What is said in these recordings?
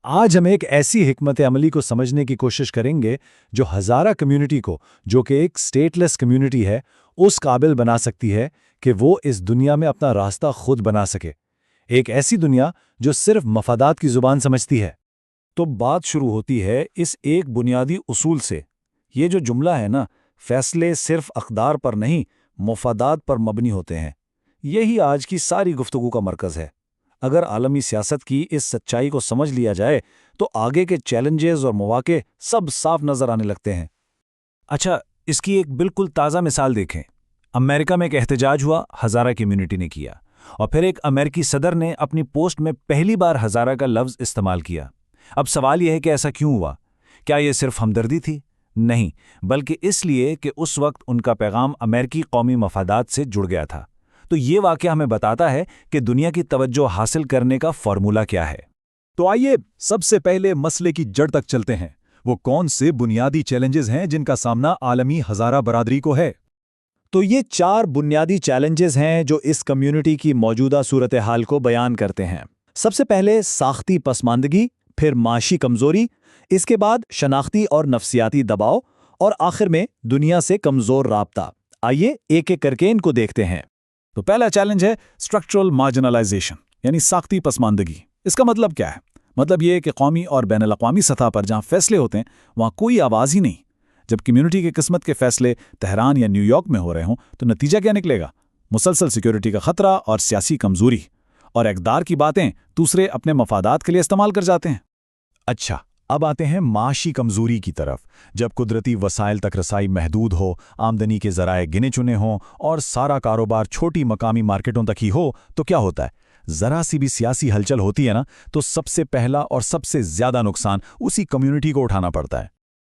آج ہم ایک ایسی حکمت عملی کو سمجھنے کی کوشش کریں گے جو ہزارہ کمیونٹی کو، جو کہ ایک سٹیٹ لیس کمیونٹی ہے، اس قابل بنا سکتی ہے کہ وہ اس دنیا میں اپنا راستہ خود بنا سکے۔ ایک ایسی دنیا جو صرف مفادات کی زبان سمجھتی ہے۔ تو بات شروع ہوتی ہے اس ایک بنیادی اصول سے۔ یہ جو جملہ ہے نا، فیصلے صرف اقدار پر نہیں، مفادات پر مبنی ہوتے ہیں، یہی آج کی ساری گفتگو کا مرکز ہے۔ اگر عالمی سیاست کی اس سچائی کو سمجھ لیا جائے تو آگے کے چیلنجز اور مواقع سب صاف نظر آنے لگتے ہیں۔ اچھا، اس کی ایک بالکل تازہ مثال دیکھیں۔ امریکہ میں ایک احتجاج ہوا، ہزارہ کمیونٹی نے کیا، اور پھر ایک امریکی صدر نے اپنی پوسٹ میں پہلی بار ہزارہ کا لفظ استعمال کیا۔ اب سوال یہ ہے کہ ایسا کیوں ہوا؟ کیا یہ صرف ہمدردی تھی؟ نہیں، بلکہ اس لیے کہ اس وقت ان کا پیغام امریکی قومی مفادات سے جڑ گیا تھا۔ تو یہ واقعہ ہمیں بتاتا ہے کہ دنیا کی توجہ حاصل کرنے کا فارمولہ کیا ہے۔ تو آئیے سب سے پہلے مسئلے کی جڑ تک چلتے ہیں۔ وہ کون سے بنیادی چیلنجز ہیں جن کا سامنا عالمی ہزارہ برادری کو ہے؟ تو یہ 4 بنیادی چیلنجز ہیں جو اس کمیونٹی کی موجودہ صورتحال کو بیان کرتے ہیں۔ سب سے پہلے ساختی پسماندگی، پھر معاشی کمزوری، اس کے بعد شناختی اور نفسیاتی دباؤ، اور آخر میں دنیا سے کمزور رابطہ۔ آئیے ایک ایک کر کے ان کو دیکھتے ہیں۔ تو پہلا چیلنج ہے اسٹرکچرل مارجنلائزیشن، یعنی ساختی پسماندگی۔ اس کا مطلب کیا ہے؟ مطلب یہ ہے کہ قومی اور بین الاقوامی سطح پر جہاں فیصلے ہوتے ہیں وہاں کوئی آواز ہی نہیں۔ جب کمیونٹی کی قسمت کے فیصلے تہران یا نیو یارک میں ہو رہے ہوں تو نتیجہ کیا نکلے گا؟ مسلسل سیکیورٹی کا خطرہ اور سیاسی کمزوری، اور اقدار کی باتیں دوسرے اپنے مفادات کے لیے استعمال کر جاتے ہیں۔ اچھا، اب آتے ہیں معاشی کمزوری کی طرف۔ جب قدرتی وسائل تک رسائی محدود ہو، آمدنی کے ذرائع گنے چنے ہوں اور سارا کاروبار چھوٹی مقامی مارکیٹوں تک ہی ہو تو کیا ہوتا ہے؟ ذرا سی بھی سیاسی ہلچل ہوتی ہے نا تو سب سے پہلا اور سب سے زیادہ نقصان اسی کمیونٹی کو اٹھانا پڑتا ہے۔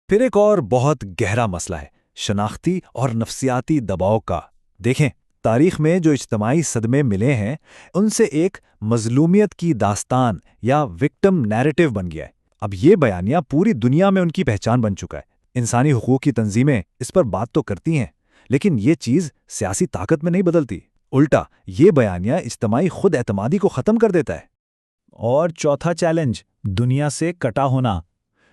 پھر ایک اور بہت گہرا مسئلہ ہے شناختی اور نفسیاتی دباؤ کا۔ دیکھیں، تاریخ میں جو اجتماعی صدمے ملے ہیں ان سے ایک مظلومیت کی داستان یا وکٹم نیریٹو بن گیا ہے۔ اب یہ بیانیہ پوری دنیا میں ان کی پہچان بن چکا ہے۔ انسانی حقوق کی تنظیمیں اس پر بات تو کرتی ہیں، لیکن یہ چیز سیاسی طاقت میں نہیں بدلتی۔ الٹا یہ بیانیہ اجتماعی خود اعتمادی کو ختم کر دیتا ہے۔ اور چوتھا چیلنج، دنیا سے کٹا ہونا۔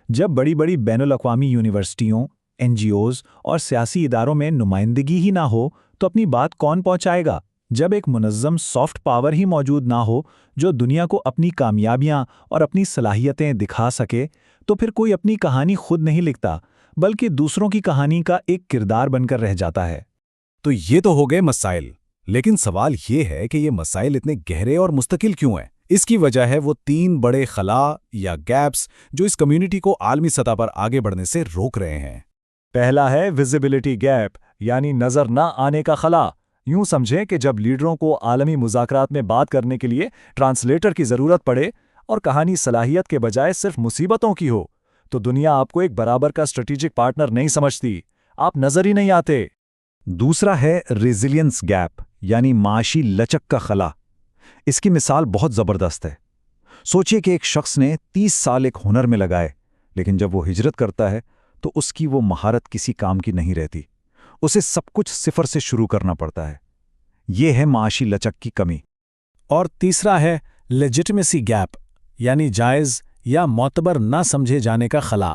جب بڑی بڑی بین الاقوامی یونیورسٹیوں، NGOs اور سیاسی اداروں میں نمائندگی ہی نہ ہو تو اپنی بات کون پہنچائے گا؟ جب ایک منظم سافٹ پاور ہی موجود نہ ہو جو دنیا کو اپنی کامیابیاں اور اپنی صلاحیتیں دکھا سکے، تو پھر کوئی اپنی کہانی خود نہیں لکھتا بلکہ دوسروں کی کہانی کا ایک کردار بن کر رہ جاتا ہے۔ تو یہ تو ہو گئے مسائل، لیکن سوال یہ ہے کہ یہ مسائل اتنے گہرے اور مستقل کیوں ہیں؟ اس کی وجہ ہے وہ 3 بڑے خلا یا گیپس جو اس کمیونٹی کو عالمی سطح پر آگے بڑھنے سے روک رہے ہیں۔ پہلا ہے ویزیبلٹی گیپ، یعنی نظر نہ آنے کا خلا۔ یوں سمجھیں کہ جب لیڈروں کو عالمی مذاکرات میں بات کرنے کے لیے ٹرانسلیٹر کی ضرورت پڑے اور کہانی صلاحیت کے بجائے صرف مصیبتوں کی ہو تو دنیا آپ کو ایک برابر کا اسٹریٹجک پارٹنر نہیں سمجھتی، آپ نظر ہی نہیں آتے۔ دوسرا ہے ریزیلینس گیپ، یعنی معاشی لچک کا خلا۔ اس کی مثال بہت زبردست ہے۔ سوچئے کہ ایک شخص نے 30 سال ایک ہنر میں لگائے، لیکن جب وہ ہجرت کرتا ہے تو اس کی وہ مہارت کسی کام کی نہیں رہتی، اسے سب کچھ صفر سے شروع کرنا پڑتا ہے۔ یہ ہے معاشی لچک کی کمی۔ اور تیسرا ہے لیجٹمیسی گیپ، یعنی جائز یا معتبر نہ سمجھے جانے کا خلا۔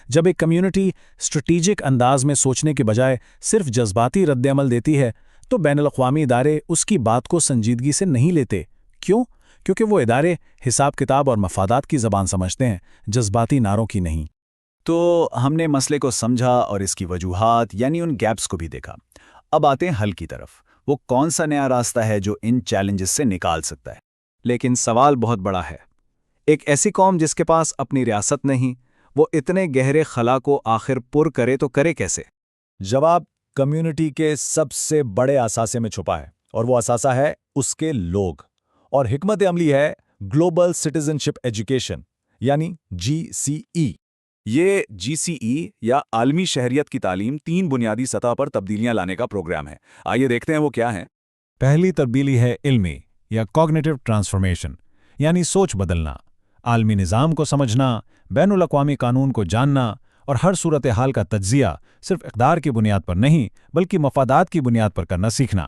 جب ایک کمیونٹی اسٹریٹجک انداز میں سوچنے کے بجائے صرف جذباتی رد عمل دیتی ہے تو بین الاقوامی ادارے اس کی بات کو سنجیدگی سے نہیں لیتے۔ کیوں؟ کیونکہ وہ ادارے حساب کتاب اور مفادات کی زبان سمجھتے ہیں، جذباتی نعروں کی نہیں۔ تو ہم نے مسئلے کو سمجھا اور اس کی وجوہات یعنی ان گیپس کو بھی دیکھا۔ اب آتے ہیں حل کی طرف۔ وہ کون سا نیا راستہ ہے جو ان چیلنجز سے نکال سکتا ہے؟ لیکن سوال بہت بڑا ہے۔ ایک ایسی قوم جس کے پاس اپنی ریاست نہیں، وہ اتنے گہرے خلا کو آخر پر کرے تو کرے کیسے؟ جواب کمیونٹی کے سب سے بڑے اثاثے میں چھپا ہے، اور وہ اثاثہ ہے اس کے لوگ۔ اور حکمت عملی ہے گلوبل سٹیزنشپ ایجوکیشن، یعنی GCE۔ یہ GCE یا عالمی شہریت کی تعلیم 3 بنیادی سطح پر تبدیلیاں لانے کا پروگرام ہے۔ آئیے دیکھتے ہیں وہ کیا ہیں۔ پہلی تبدیلی ہے علمی یا کوگنیٹو ٹرانسفارمیشن، یعنی سوچ بدلنا، عالمی نظام کو سمجھنا، بین الاقوامی قانون کو جاننا، اور ہر صورتحال کا تجزیہ صرف اقدار کی بنیاد پر نہیں بلکہ مفادات کی بنیاد پر کرنا سیکھنا،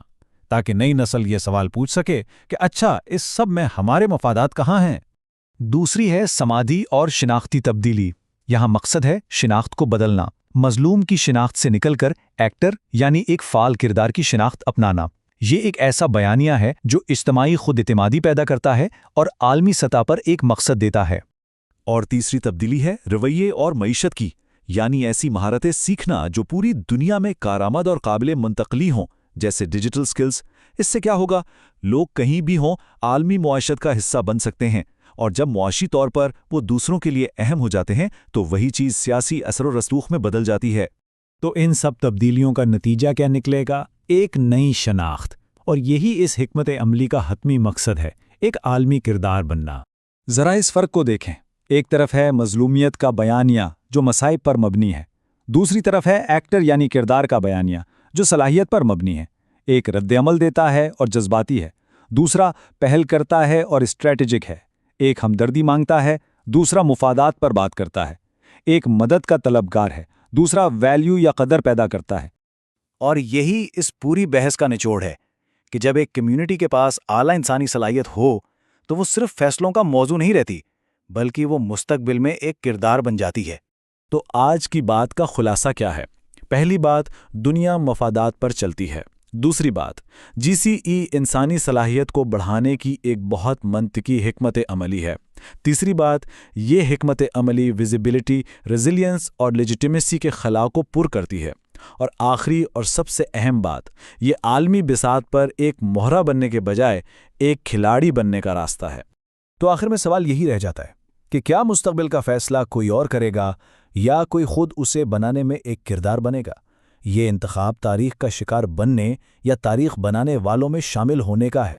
تاکہ نئی نسل یہ سوال پوچھ سکے کہ اچھا اس سب میں ہمارے مفادات کہاں ہیں؟ دوسری ہے سمادھی اور شناختی تبدیلی۔ یہاں مقصد ہے شناخت کو بدلنا، مظلوم کی شناخت سے نکل کر ایکٹر یعنی ایک فعال کردار کی شناخت اپنانا۔ یہ ایک ایسا بیانیہ ہے جو اجتماعی خود اعتمادی پیدا کرتا ہے اور عالمی سطح پر ایک مقصد دیتا ہے۔ اور تیسری تبدیلی ہے رویے اور معیشت کی، یعنی ایسی مہارتیں سیکھنا جو پوری دنیا میں کارآمد اور قابل منتقلی ہوں، جیسے ڈیجیٹل سکلز۔ اس سے کیا ہوگا؟ لوگ کہیں بھی ہوں عالمی معیشت کا حصہ بن سکتے ہیں، اور جب معاشی طور پر وہ دوسروں کے لیے اہم ہو جاتے ہیں تو وہی چیز سیاسی اثر و رسوخ میں بدل جاتی ہے۔ تو ان سب تبدیلیوں کا نتیجہ کیا نکلے گا؟ ایک نئی شناخت، اور یہی اس حکمت عملی کا حتمی مقصد ہے، ایک عالمی کردار بننا۔ ذرا اس فرق کو دیکھیں، ایک طرف ہے مظلومیت کا بیانیہ جو مصائب پر مبنی ہے، دوسری طرف ہے ایکٹر یعنی کردار کا بیانیہ جو صلاحیت پر مبنی ہے۔ ایک رد عمل دیتا ہے اور جذباتی ہے، دوسرا پہل کرتا ہے اور اسٹریٹجک ہے۔ ایک ہمدردی مانگتا ہے، دوسرا مفادات پر بات کرتا ہے۔ ایک مدد کا طلبگار ہے، دوسرا ویلیو یا قدر پیدا کرتا ہے۔ اور یہی اس پوری بحث کا نچوڑ ہے کہ جب ایک کمیونٹی کے پاس اعلیٰ انسانی صلاحیت ہو تو وہ صرف فیصلوں کا موضوع نہیں رہتی، بلکہ وہ مستقبل میں ایک کردار بن جاتی ہے۔ تو آج کی بات کا خلاصہ کیا ہے؟ پہلی بات، دنیا مفادات پر چلتی ہے۔ دوسری بات، جی سی ای انسانی صلاحیت کو بڑھانے کی ایک بہت منطقی حکمت عملی ہے۔ تیسری بات، یہ حکمت عملی ویزیبلٹی، ریزیلینس اور لیجیٹیمیسی کے خلا کو پر کرتی ہے۔ اور آخری اور سب سے اہم بات، یہ عالمی بساط پر ایک مہرہ بننے کے بجائے ایک کھلاڑی بننے کا راستہ ہے۔ تو آخر میں سوال یہی رہ جاتا ہے کہ کیا مستقبل کا فیصلہ کوئی اور کرے گا یا کوئی خود اسے بنانے میں ایک کردار بنے گا؟ یہ انتخاب تاریخ کا شکار بننے یا تاریخ بنانے والوں میں شامل ہونے کا ہے۔